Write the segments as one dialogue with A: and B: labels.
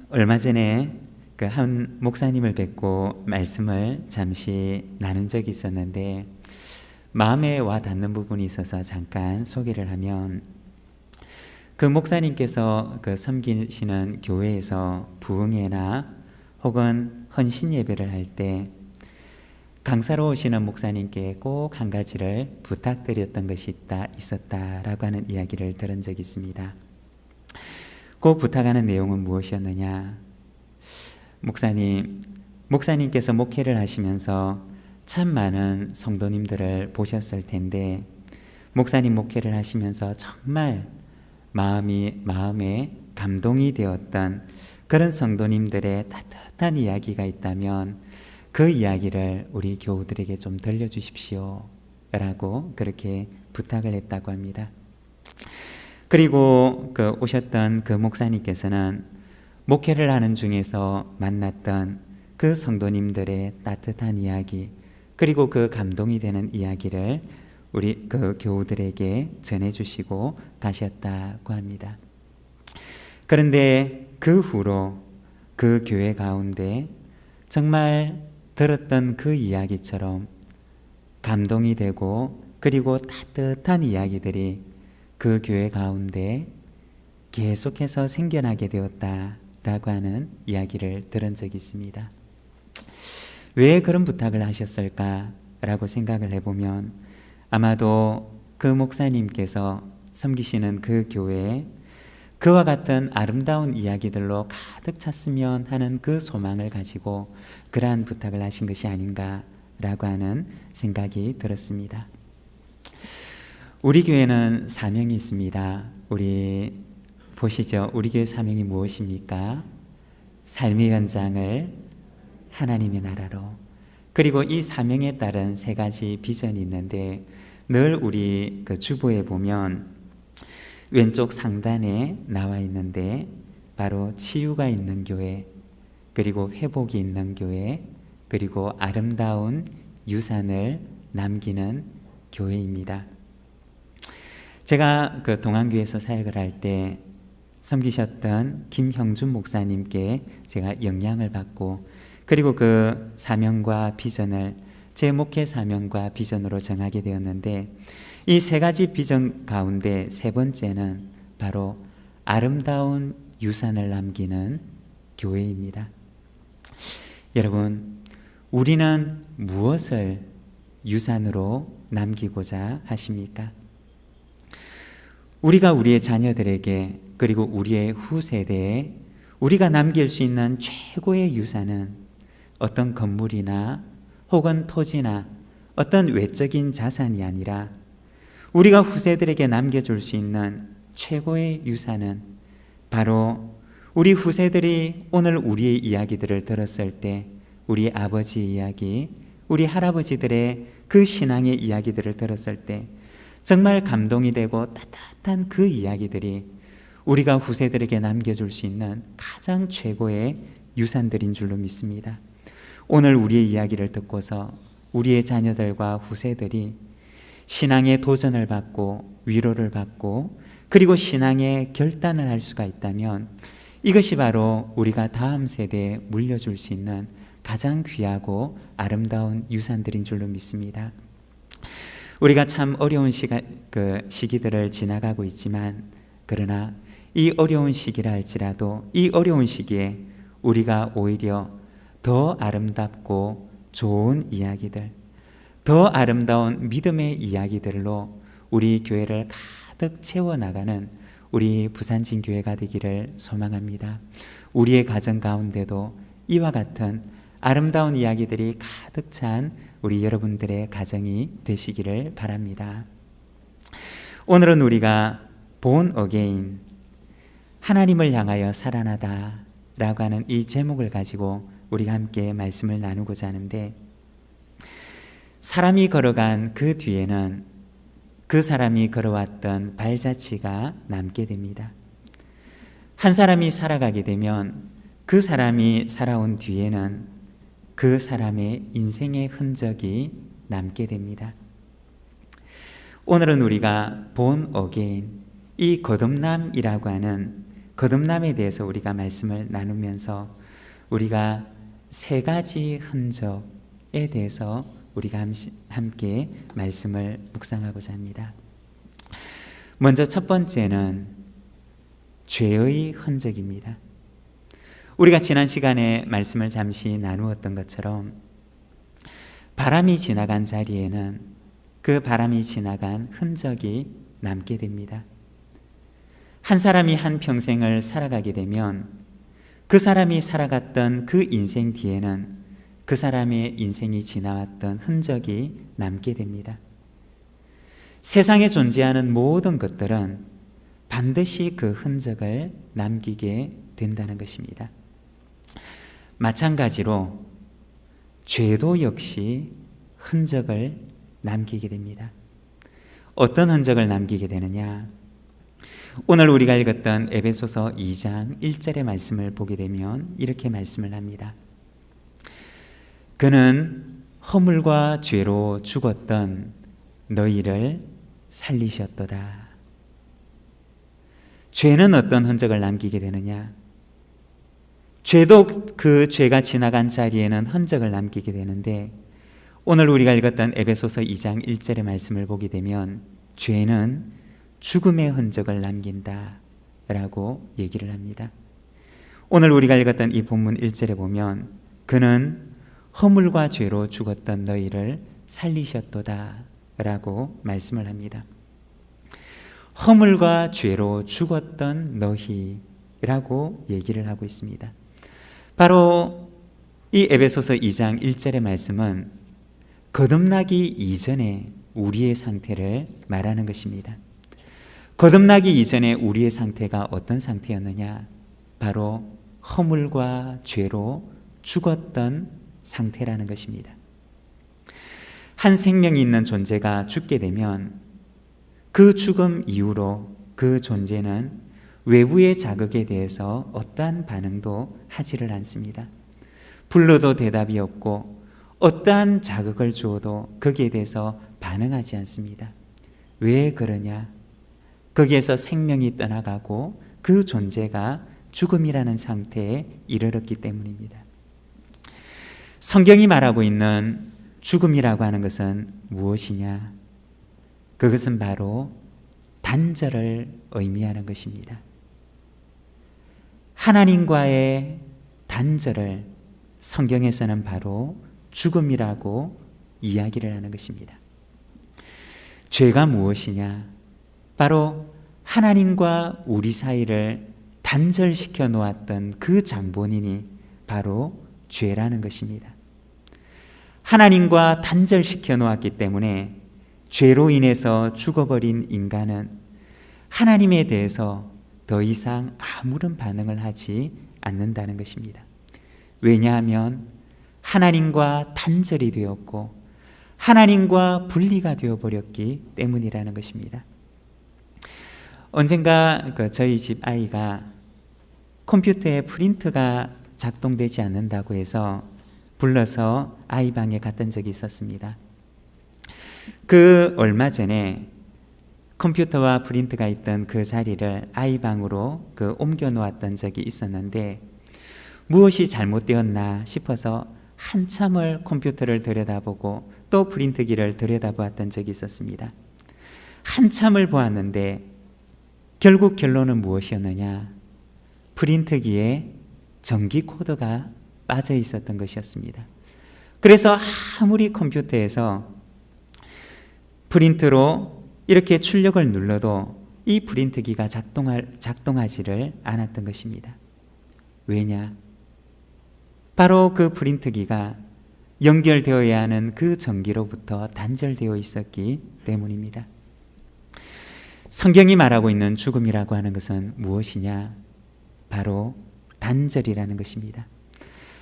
A: 얼마 전에 그 한 목사님을 뵙고 말씀을 잠시 나눈 적이 있었는데 마음에 와 닿는 부분이 있어서 잠깐 소개를 하면, 그 목사님께서 그 섬기시는 교회에서 부흥회나 혹은 헌신 예배를 할 때 강사로 오시는 목사님께 꼭 한 가지를 부탁드렸던 것이 있었다라고 하는 이야기를 들은 적이 있습니다. 그 부탁하는 내용은 무엇이었느냐? 목사님께서 목회를 하시면서 참 많은 성도님들을 보셨을 텐데, 목사님 목회를 하시면서 정말 마음에 감동이 되었던 그런 성도님들의 따뜻한 이야기가 있다면 그 이야기를 우리 교우들에게 좀 들려주십시오 라고 그렇게 부탁을 했다고 합니다. 그리고 오셨던 그 목사님께서는 목회를 하는 중에서 만났던 그 성도님들의 따뜻한 이야기, 그리고 그 감동이 되는 이야기를 우리 그 교우들에게 전해주시고 가셨다고 합니다. 그런데 그 후로 그 교회 가운데 정말 들었던 그 이야기처럼 감동이 되고 그리고 따뜻한 이야기들이 그 교회 가운데 계속해서 생겨나게 되었다라고 하는 이야기를 들은 적이 있습니다. 왜 그런 부탁을 하셨을까라고 생각을 해보면, 아마도 그 목사님께서 섬기시는 그 교회에 그와 같은 아름다운 이야기들로 가득 찼으면 하는 그 소망을 가지고 그러한 부탁을 하신 것이 아닌가라고 하는 생각이 들었습니다. 우리 교회는 사명이 있습니다. 우리 보시죠. 우리 교회 사명이 무엇입니까? 삶의 현장을 하나님의 나라로. 그리고 이 사명에 따른 세 가지 비전이 있는데, 늘 우리 그 주보에 보면 왼쪽 상단에 나와 있는데, 바로 치유가 있는 교회, 그리고 회복이 있는 교회, 그리고 아름다운 유산을 남기는 교회입니다. 제가 그 동안교회에서 사역을 할 때 섬기셨던 김형준 목사님께 제가 영향을 받고, 그리고 그 사명과 비전을 제 목회 사명과 비전으로 정하게 되었는데, 이 세 가지 비전 가운데 세 번째는 바로 아름다운 유산을 남기는 교회입니다. 여러분, 우리는 무엇을 유산으로 남기고자 하십니까? 우리가 우리의 자녀들에게, 그리고 우리의 후세대에 우리가 남길 수 있는 최고의 유산은 어떤 건물이나 혹은 토지나 어떤 외적인 자산이 아니라, 우리가 후세들에게 남겨줄 수 있는 최고의 유산은 바로 우리 후세들이 오늘 우리의 이야기들을 들었을 때, 우리 아버지의 이야기, 우리 할아버지들의 그 신앙의 이야기들을 들었을 때 정말 감동이 되고 따뜻한 그 이야기들이 우리가 후세들에게 남겨줄 수 있는 가장 최고의 유산들인 줄로 믿습니다. 오늘 우리의 이야기를 듣고서 우리의 자녀들과 후세들이 신앙의 도전을 받고 위로를 받고 그리고 신앙의 결단을 할 수가 있다면, 이것이 바로 우리가 다음 세대에 물려줄 수 있는 가장 귀하고 아름다운 유산들인 줄로 믿습니다. 우리가 참 어려운 시기들을 지나가고 있지만, 그러나 이 어려운 시기라 할지라도 이 어려운 시기에 우리가 오히려 더 아름답고 좋은 이야기들, 더 아름다운 믿음의 이야기들로 우리 교회를 가득 채워나가는 우리 부산진교회가 되기를 소망합니다. 우리의 가정 가운데도 이와 같은 아름다운 이야기들이 가득 찬 우리 여러분들의 가정이 되시기를 바랍니다. 오늘은 우리가 Born Again, 하나님을 향하여 살아나다 라고 하는 이 제목을 가지고 우리가 함께 말씀을 나누고자 하는데, 사람이 걸어간 그 뒤에는 그 사람이 걸어왔던 발자취가 남게 됩니다. 한 사람이 살아가게 되면 그 사람이 살아온 뒤에는 그 사람의 인생의 흔적이 남게 됩니다. 오늘은 우리가 Born Again, 이 거듭남이라고 하는 거듭남에 대해서 우리가 말씀을 나누면서 우리가 세 가지 흔적에 대해서 우리가 함께 말씀을 묵상하고자 합니다. 먼저 첫 번째는 죄의 흔적입니다. 우리가 지난 시간에 말씀을 잠시 나누었던 것처럼 바람이 지나간 자리에는 그 바람이 지나간 흔적이 남게 됩니다. 한 사람이 한 평생을 살아가게 되면 그 사람이 살아갔던 그 인생 뒤에는 그 사람의 인생이 지나왔던 흔적이 남게 됩니다. 세상에 존재하는 모든 것들은 반드시 그 흔적을 남기게 된다는 것입니다. 마찬가지로 죄도 역시 흔적을 남기게 됩니다. 어떤 흔적을 남기게 되느냐? 오늘 우리가 읽었던 에베소서 2장 1절의 말씀을 보게 되면 이렇게 말씀을 합니다. 그는 허물과 죄로 죽었던 너희를 살리셨도다. 죄는 어떤 흔적을 남기게 되느냐? 죄도 그 죄가 지나간 자리에는 흔적을 남기게 되는데 오늘 우리가 읽었던 에베소서 2장 1절의 말씀을 보게 되면 죄는 죽음의 흔적을 남긴다 라고 얘기를 합니다. 오늘 우리가 읽었던 이 본문 1절에 보면 그는 허물과 죄로 죽었던 너희를 살리셨도다 라고 말씀을 합니다. 허물과 죄로 죽었던 너희라고 얘기를 하고 있습니다. 바로 이 에베소서 2장 1절의 말씀은 거듭나기 이전에 우리의 상태를 말하는 것입니다. 거듭나기 이전에 우리의 상태가 어떤 상태였느냐? 바로 허물과 죄로 죽었던 상태라는 것입니다. 한 생명이 있는 존재가 죽게 되면 그 죽음 이후로 그 존재는 외부의 자극에 대해서 어떠한 반응도 하지를 않습니다. 불러도 대답이 없고 어떠한 자극을 주어도 거기에 대해서 반응하지 않습니다. 왜 그러냐? 거기에서 생명이 떠나가고 그 존재가 죽음이라는 상태에 이르렀기 때문입니다. 성경이 말하고 있는 죽음이라고 하는 것은 무엇이냐? 그것은 바로 단절을 의미하는 것입니다. 하나님과의 단절을 성경에서는 바로 죽음이라고 이야기를 하는 것입니다. 죄가 무엇이냐? 바로 하나님과 우리 사이를 단절시켜 놓았던 그 장본인이 바로 죄라는 것입니다. 하나님과 단절시켜 놓았기 때문에 죄로 인해서 죽어버린 인간은 하나님에 대해서 더 이상 아무런 반응을 하지 않는다는 것입니다. 왜냐하면 하나님과 단절이 되었고 하나님과 분리가 되어버렸기 때문이라는 것입니다. 언젠가 저희 집 아이가 컴퓨터에 프린터가 작동되지 않는다고 해서 불러서 아이 방에 갔던 적이 있었습니다. 그 얼마 전에 컴퓨터와 프린터가 있던 그 자리를 아이 방으로 옮겨 놓았던 적이 있었는데 무엇이 잘못되었나 싶어서 한참을 컴퓨터를 들여다보고 또 프린터기를 들여다보았던 적이 있었습니다. 한참을 보았는데 결국 결론은 무엇이었느냐? 프린터기에 전기 코드가 빠져 있었던 것이었습니다. 그래서 아무리 컴퓨터에서 프린터로 이렇게 출력을 눌러도 이 프린터기가 작동하지를 않았던 것입니다. 왜냐? 바로 그 프린터기가 연결되어야 하는 그 전기로부터 단절되어 있었기 때문입니다. 성경이 말하고 있는 죽음이라고 하는 것은 무엇이냐? 바로 단절이라는 것입니다.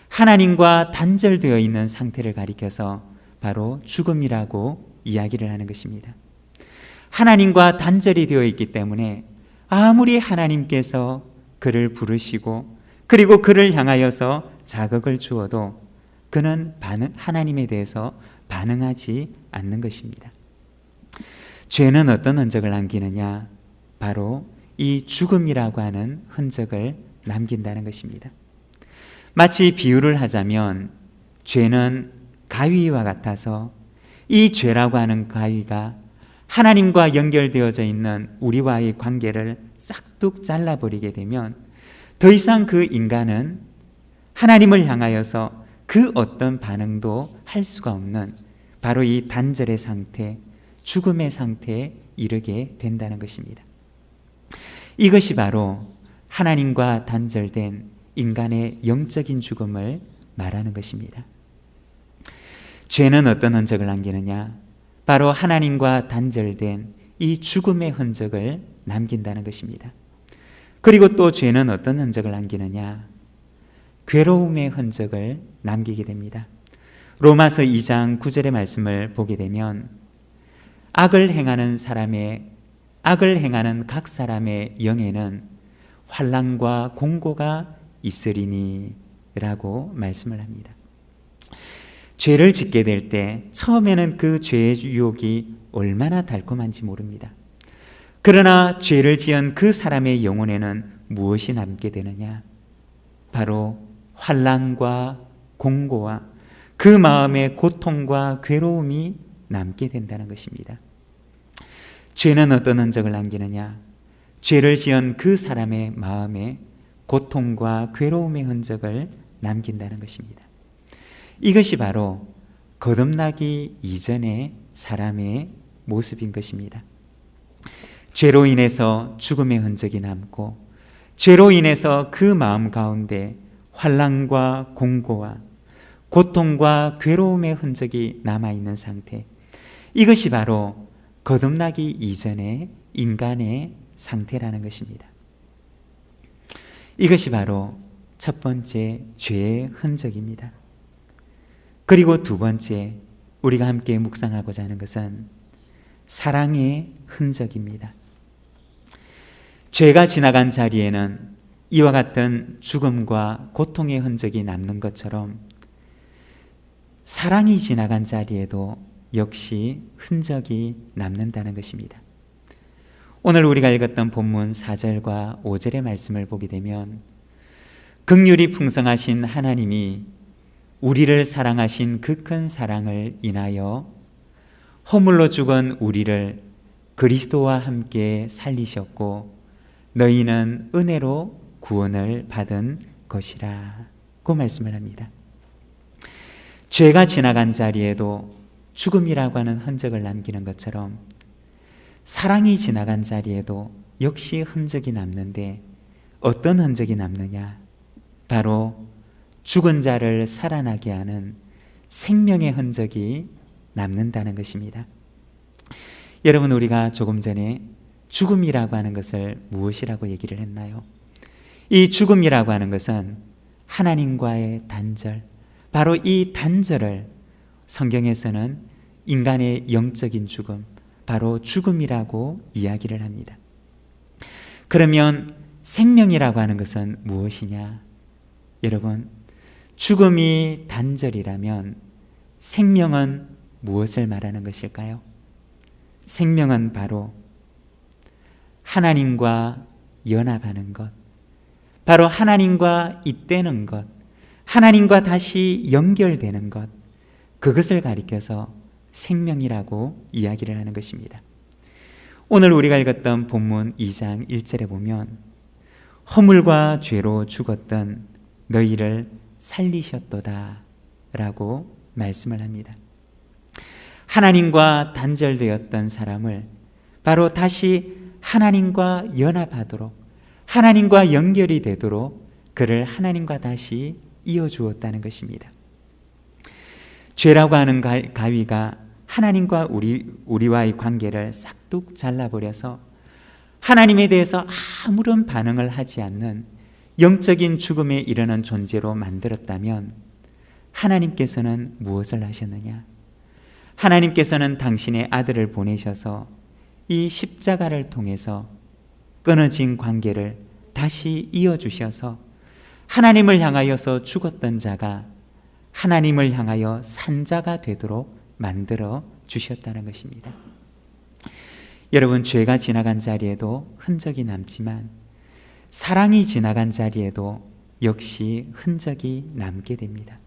A: 하나님과 단절되어 있는 상태를 가리켜서 바로 죽음이라고 이야기를 하는 것입니다. 하나님과 단절이 되어 있기 때문에 아무리 하나님께서 그를 부르시고 그리고 그를 향하여서 자극을 주어도 그는 하나님에 대해서 반응하지 않는 것입니다. 죄는 어떤 흔적을 남기느냐? 바로 이 죽음이라고 하는 흔적을 남긴다는 것입니다. 마치 비유를 하자면 죄는 가위와 같아서 이 죄라고 하는 가위가 하나님과 연결되어져 있는 우리와의 관계를 싹둑 잘라버리게 되면 더 이상 그 인간은 하나님을 향하여서 그 어떤 반응도 할 수가 없는 바로 이 단절의 상태, 죽음의 상태에 이르게 된다는 것입니다. 이것이 바로 하나님과 단절된 인간의 영적인 죽음을 말하는 것입니다. 죄는 어떤 흔적을 남기느냐? 바로 하나님과 단절된 이 죽음의 흔적을 남긴다는 것입니다. 그리고 또 죄는 어떤 흔적을 남기느냐? 괴로움의 흔적을 남기게 됩니다. 로마서 2장 9절의 말씀을 보게 되면 악을 행하는 각 사람의 영에는 환난과 공고가 있으리니 라고 말씀을 합니다. 죄를 짓게 될 때 처음에는 그 죄의 유혹이 얼마나 달콤한지 모릅니다. 그러나 죄를 지은 그 사람의 영혼에는 무엇이 남게 되느냐? 바로 환난과 공고와 그 마음의 고통과 괴로움이 남게 된다는 것입니다. 죄는 어떤 흔적을 남기느냐? 죄를 지은 그 사람의 마음에 고통과 괴로움의 흔적을 남긴다는 것입니다. 이것이 바로 거듭나기 이전의 사람의 모습인 것입니다. 죄로 인해서 죽음의 흔적이 남고 죄로 인해서 그 마음 가운데 환난과 공고와 고통과 괴로움의 흔적이 남아있는 상태, 이것이 바로 거듭나기 이전의 인간의 상태라는 것입니다. 이것이 바로 첫 번째 죄의 흔적입니다. 그리고 두 번째 우리가 함께 묵상하고자 하는 것은 사랑의 흔적입니다. 죄가 지나간 자리에는 이와 같은 죽음과 고통의 흔적이 남는 것처럼 사랑이 지나간 자리에도 역시 흔적이 남는다는 것입니다. 오늘 우리가 읽었던 본문 4절과 5절의 말씀을 보게 되면 긍휼이 풍성하신 하나님이 우리를 사랑하신 그 큰 사랑을 인하여 허물로 죽은 우리를 그리스도와 함께 살리셨고 너희는 은혜로 구원을 받은 것이라 고 말씀을 합니다. 죄가 지나간 자리에도 죽음이라고 하는 흔적을 남기는 것처럼 사랑이 지나간 자리에도 역시 흔적이 남는데 어떤 흔적이 남느냐? 바로 죽은 자를 살아나게 하는 생명의 흔적이 남는다는 것입니다. 여러분, 우리가 조금 전에 죽음이라고 하는 것을 무엇이라고 얘기를 했나요? 이 죽음이라고 하는 것은 하나님과의 단절, 바로 이 단절을 성경에서는 인간의 영적인 죽음, 바로 죽음이라고 이야기를 합니다. 그러면 생명이라고 하는 것은 무엇이냐? 여러분, 죽음이 단절이라면 생명은 무엇을 말하는 것일까요? 생명은 바로 하나님과 연합하는 것, 바로 하나님과 잇대는 것, 하나님과 다시 연결되는 것, 그것을 가리켜서 생명이라고 이야기를 하는 것입니다. 오늘 우리가 읽었던 본문 2장 1절에 보면 허물과 죄로 죽었던 너희를 살리셨도다 라고 말씀을 합니다. 하나님과 단절되었던 사람을 바로 다시 하나님과 연합하도록, 하나님과 연결이 되도록 그를 하나님과 다시 이어주었다는 것입니다. 죄라고 하는 가위가 하나님과 우리와의 관계를 싹둑 잘라버려서 하나님에 대해서 아무런 반응을 하지 않는 영적인 죽음에 이르는 존재로 만들었다면 하나님께서는 무엇을 하셨느냐? 하나님께서는 당신의 아들을 보내셔서 이 십자가를 통해서 끊어진 관계를 다시 이어주셔서 하나님을 향하여서 죽었던 자가 하나님을 향하여 산 자가 되도록 만들어 주셨다는 것입니다. 여러분, 죄가 지나간 자리에도 흔적이 남지만 사랑이 지나간 자리에도 역시 흔적이 남게 됩니다.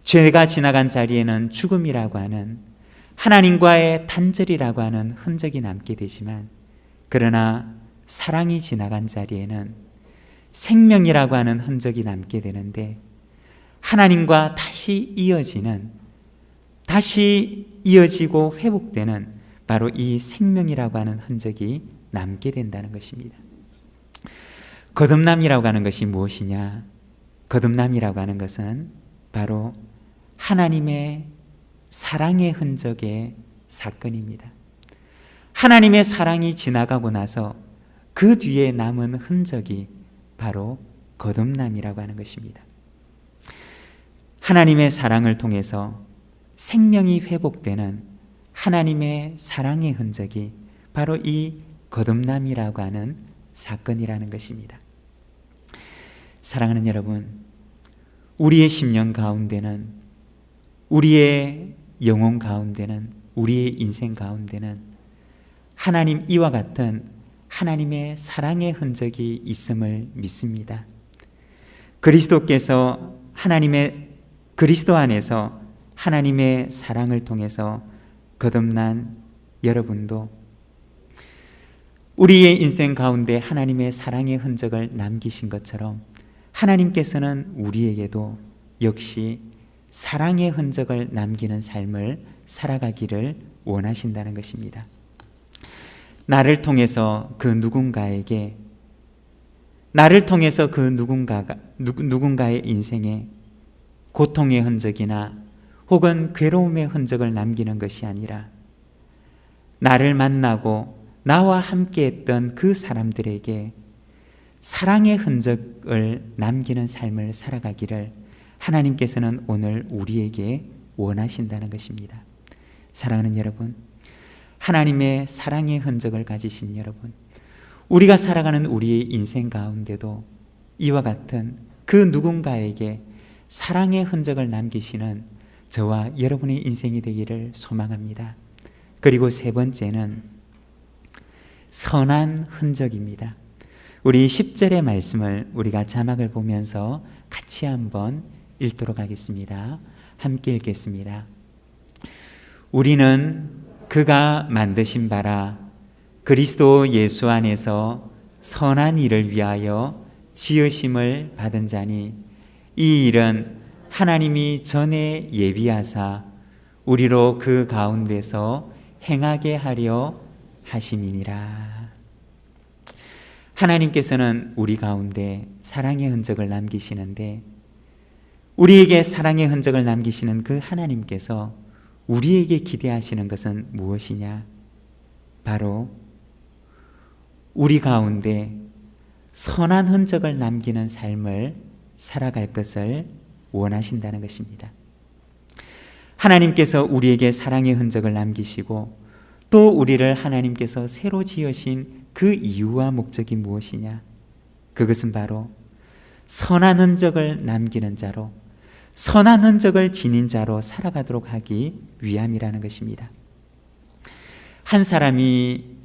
A: 죄가 지나간 자리에는 죽음이라고 하는, 하나님과의 단절이라고 하는 흔적이 남게 되지만, 그러나 사랑이 지나간 자리에는 생명이라고 하는 흔적이 남게 되는데, 하나님과 다시 이어지고 회복되는 바로 이 생명이라고 하는 흔적이 남게 된다는 것입니다. 거듭남이라고 하는 것이 무엇이냐? 거듭남이라고 하는 것은 바로 하나님의 사랑의 흔적의 사건입니다. 하나님의 사랑이 지나가고 나서 그 뒤에 남은 흔적이 바로 거듭남이라고 하는 것입니다. 하나님의 사랑을 통해서 생명이 회복되는 하나님의 사랑의 흔적이 바로 이 거듭남이라고 하는 사건이라는 것입니다. 사랑하는 여러분, 우리의 심령 가운데는, 우리의 영혼 가운데는, 우리의 인생 가운데는 하나님 이와 같은 하나님의 사랑의 흔적이 있음을 믿습니다. 그리스도 안에서 하나님의 사랑을 통해서 거듭난 여러분도 우리의 인생 가운데 하나님의 사랑의 흔적을 남기신 것처럼 하나님께서는 우리에게도 역시 사랑의 흔적을 남기는 삶을 살아가기를 원하신다는 것입니다. 나를 통해서 그 누군가의 인생에 고통의 흔적이나 혹은 괴로움의 흔적을 남기는 것이 아니라, 나를 만나고 나와 함께 했던 그 사람들에게 사랑의 흔적을 남기는 삶을 살아가기를 하나님께서는 오늘 우리에게 원하신다는 것입니다. 사랑하는 여러분, 하나님의 사랑의 흔적을 가지신 여러분, 우리가 살아가는 우리의 인생 가운데도 이와 같은 그 누군가에게 사랑의 흔적을 남기시는 저와 여러분의 인생이 되기를 소망합니다. 그리고 세 번째는 선한 흔적입니다. 우리 10절의 말씀을 우리가 자막을 보면서 같이 한번 읽도록 하겠습니다. 함께 읽겠습니다. 우리는 그가 만드신 바라 그리스도 예수 안에서 선한 일을 위하여 지으심을 받은 자니, 이 일은 하나님이 전에 예비하사 우리로 그 가운데서 행하게 하려 하심이니라. 하나님께서는 우리 가운데 사랑의 흔적을 남기시는데, 우리에게 사랑의 흔적을 남기시는 그 하나님께서 우리에게 기대하시는 것은 무엇이냐? 바로 우리 가운데 선한 흔적을 남기는 삶을 살아갈 것을 원하신다는 것입니다. 하나님께서 우리에게 사랑의 흔적을 남기시고 또 우리를 하나님께서 새로 지으신 그 이유와 목적이 무엇이냐? 그것은 바로 선한 흔적을 남기는 자로, 선한 흔적을 지닌 자로 살아가도록 하기 위함이라는 것입니다. 한 사람의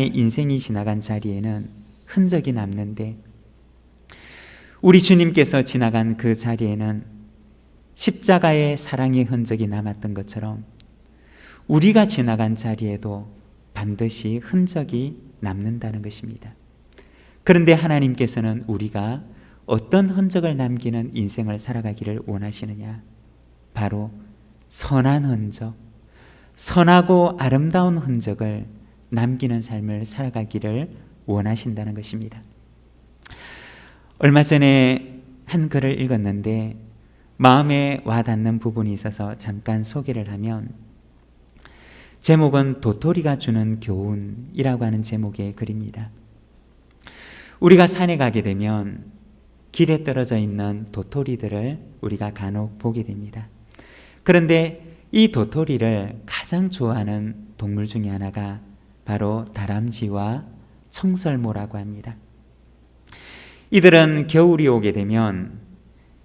A: 인생이 지나간 자리에는 흔적이 남는데, 우리 주님께서 지나간 그 자리에는 십자가의 사랑의 흔적이 남았던 것처럼 우리가 지나간 자리에도 반드시 흔적이 남는다는 것입니다. 그런데 하나님께서는 우리가 어떤 흔적을 남기는 인생을 살아가기를 원하시느냐? 바로 선한 흔적, 선하고 아름다운 흔적을 남기는 삶을 살아가기를 원하신다는 것입니다. 얼마 전에 한 글을 읽었는데 마음에 와닿는 부분이 있어서 잠깐 소개를 하면, 제목은 도토리가 주는 교훈이라고 하는 제목의 글입니다. 우리가 산에 가게 되면 길에 떨어져 있는 도토리들을 우리가 간혹 보게 됩니다. 그런데 이 도토리를 가장 좋아하는 동물 중에 하나가 바로 다람쥐와 청설모라고 합니다. 이들은 겨울이 오게 되면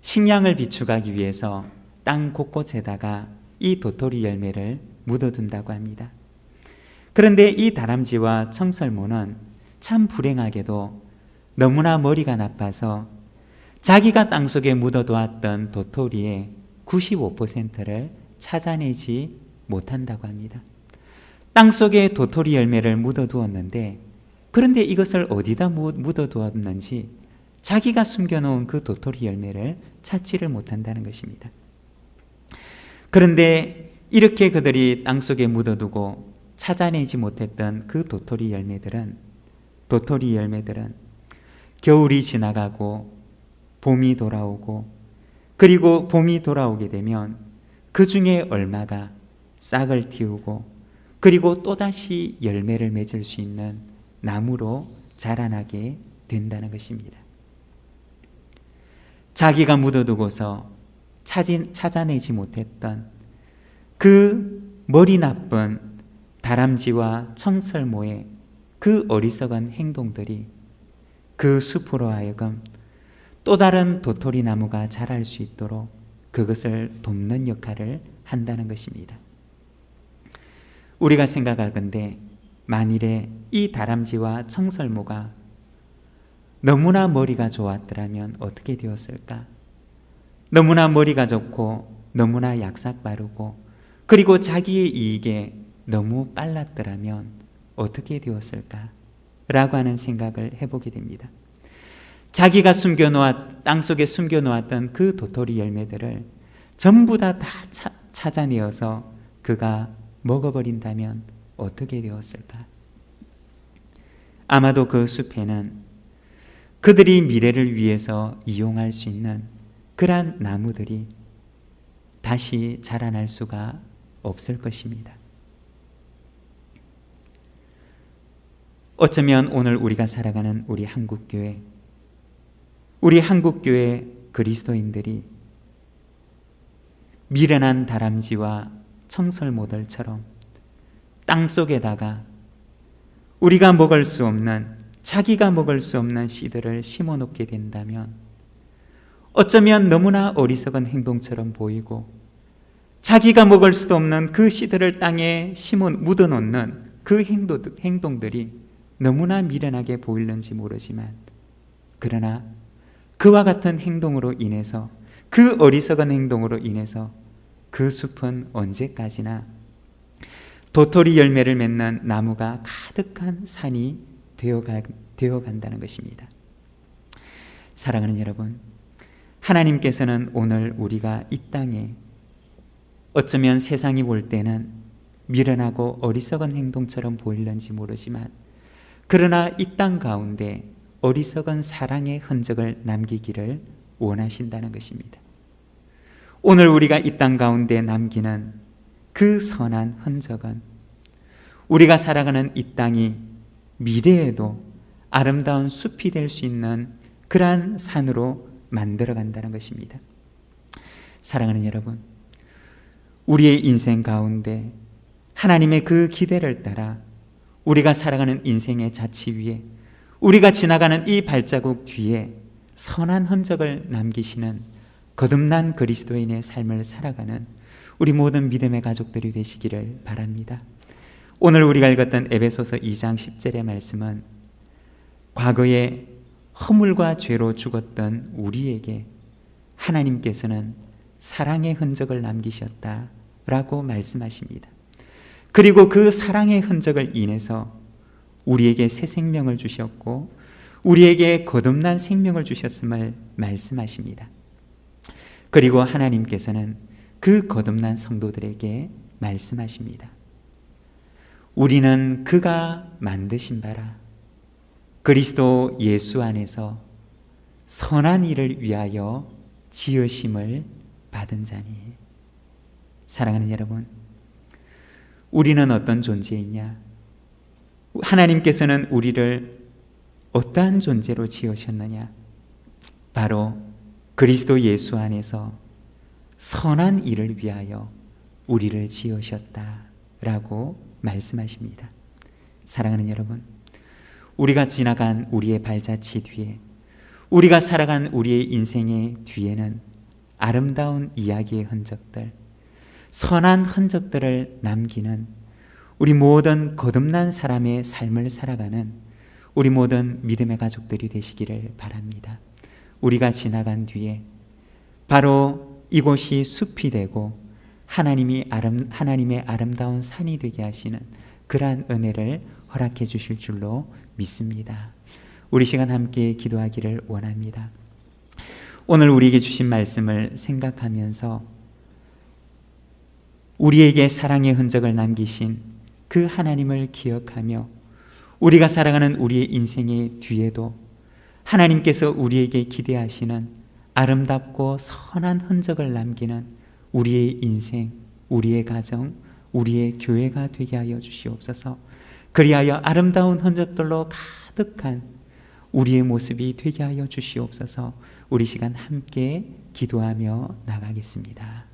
A: 식량을 비축하기 위해서 땅 곳곳에다가 이 도토리 열매를 묻어둔다고 합니다. 그런데 이 다람쥐와 청설모는 참 불행하게도 너무나 머리가 나빠서 자기가 땅속에 묻어두었던 도토리의 95%를 찾아내지 못한다고 합니다. 땅속에 도토리 열매를 묻어두었는데, 그런데 이것을 어디다 묻어두었는지 자기가 숨겨놓은 그 도토리 열매를 찾지를 못한다는 것입니다. 그런데 이렇게 그들이 땅속에 묻어두고 찾아내지 못했던 그 도토리 열매들은 겨울이 지나가고 봄이 돌아오고, 그리고 봄이 돌아오게 되면 그 중에 얼마가 싹을 틔우고, 그리고 또다시 열매를 맺을 수 있는 나무로 자라나게 된다는 것입니다. 자기가 묻어두고서 찾아내지 못했던 그 머리 나쁜 다람쥐와 청설모의 그 어리석은 행동들이 그 숲으로 하여금 또 다른 도토리 나무가 자랄 수 있도록 그것을 돕는 역할을 한다는 것입니다. 우리가 생각하건대 만일에 이 다람쥐와 청설모가 너무나 머리가 좋았더라면 어떻게 되었을까? 너무나 머리가 좋고 너무나 약삭 빠르고, 그리고 자기의 이익에 너무 빨랐더라면 어떻게 되었을까? 라고 하는 생각을 해보게 됩니다. 자기가 땅속에 숨겨놓았던 그 도토리 열매들을 전부 다 찾아내어서 그가 먹어버린다면 어떻게 되었을까? 아마도 그 숲에는 그들이 미래를 위해서 이용할 수 있는 그러한 나무들이 다시 자라날 수가 없을 것입니다. 어쩌면 오늘 우리가 살아가는 우리 한국교회 그리스도인들이 미련한 다람쥐와 청설모들처럼 땅속에다가 우리가 먹을 수 없는, 자기가 먹을 수 없는 씨들을 심어놓게 된다면 어쩌면 너무나 어리석은 행동처럼 보이고, 자기가 먹을 수도 없는 그 씨들을 땅에 묻어놓는 그 행동들이 너무나 미련하게 보일는지 모르지만, 그러나 그와 같은 행동으로 인해서, 그 어리석은 행동으로 인해서 그 숲은 언제까지나 도토리 열매를 맺는 나무가 가득한 산이 되어간다는 것입니다. 사랑하는 여러분, 하나님께서는 오늘 우리가 이 땅에 어쩌면 세상이 볼 때는 미련하고 어리석은 행동처럼 보일는지 모르지만, 그러나 이 땅 가운데 어리석은 사랑의 흔적을 남기기를 원하신다는 것입니다. 오늘 우리가 이 땅 가운데 남기는 그 선한 흔적은 우리가 살아가는 이 땅이 미래에도 아름다운 숲이 될 수 있는 그러한 산으로 만들어 간다는 것입니다. 사랑하는 여러분, 우리의 인생 가운데 하나님의 그 기대를 따라 우리가 살아가는 인생의 자취 위에, 우리가 지나가는 이 발자국 뒤에 선한 흔적을 남기시는 거듭난 그리스도인의 삶을 살아가는 우리 모든 믿음의 가족들이 되시기를 바랍니다. 오늘 우리가 읽었던 에베소서 2장 10절의 말씀은 과거에 허물과 죄로 죽었던 우리에게 하나님께서는 사랑의 흔적을 남기셨다라고 말씀하십니다. 그리고 그 사랑의 흔적을 인해서 우리에게 새 생명을 주셨고 우리에게 거듭난 생명을 주셨음을 말씀하십니다. 그리고 하나님께서는 그 거듭난 성도들에게 말씀하십니다. 우리는 그가 만드신 바라 그리스도 예수 안에서 선한 일을 위하여 지으심을 받은 자니. 사랑하는 여러분, 우리는 어떤 존재이냐? 하나님께서는 우리를 어떠한 존재로 지으셨느냐? 바로 그리스도 예수 안에서 선한 일을 위하여 우리를 지으셨다라고 말씀하십니다. 사랑하는 여러분, 우리가 지나간 우리의 발자취 뒤에, 우리가 살아간 우리의 인생의 뒤에는 아름다운 이야기의 흔적들, 선한 흔적들을 남기는 우리 모든 거듭난 사람의 삶을 살아가는 우리 모든 믿음의 가족들이 되시기를 바랍니다. 우리가 지나간 뒤에 바로 이곳이 숲이 되고 하나님의 아름다운 산이 되게 하시는 그러한 은혜를 허락해 주실 줄로 믿습니다. 우리 시간 함께 기도하기를 원합니다. 오늘 우리에게 주신 말씀을 생각하면서 우리에게 사랑의 흔적을 남기신 그 하나님을 기억하며 우리가 살아가는 우리의 인생의 뒤에도 하나님께서 우리에게 기대하시는 아름답고 선한 흔적을 남기는 우리의 인생, 우리의 가정, 우리의 교회가 되게 하여 주시옵소서. 그리하여 아름다운 흔적들로 가득한 우리의 모습이 되게 하여 주시옵소서. 우리 시간 함께 기도하며 나가겠습니다.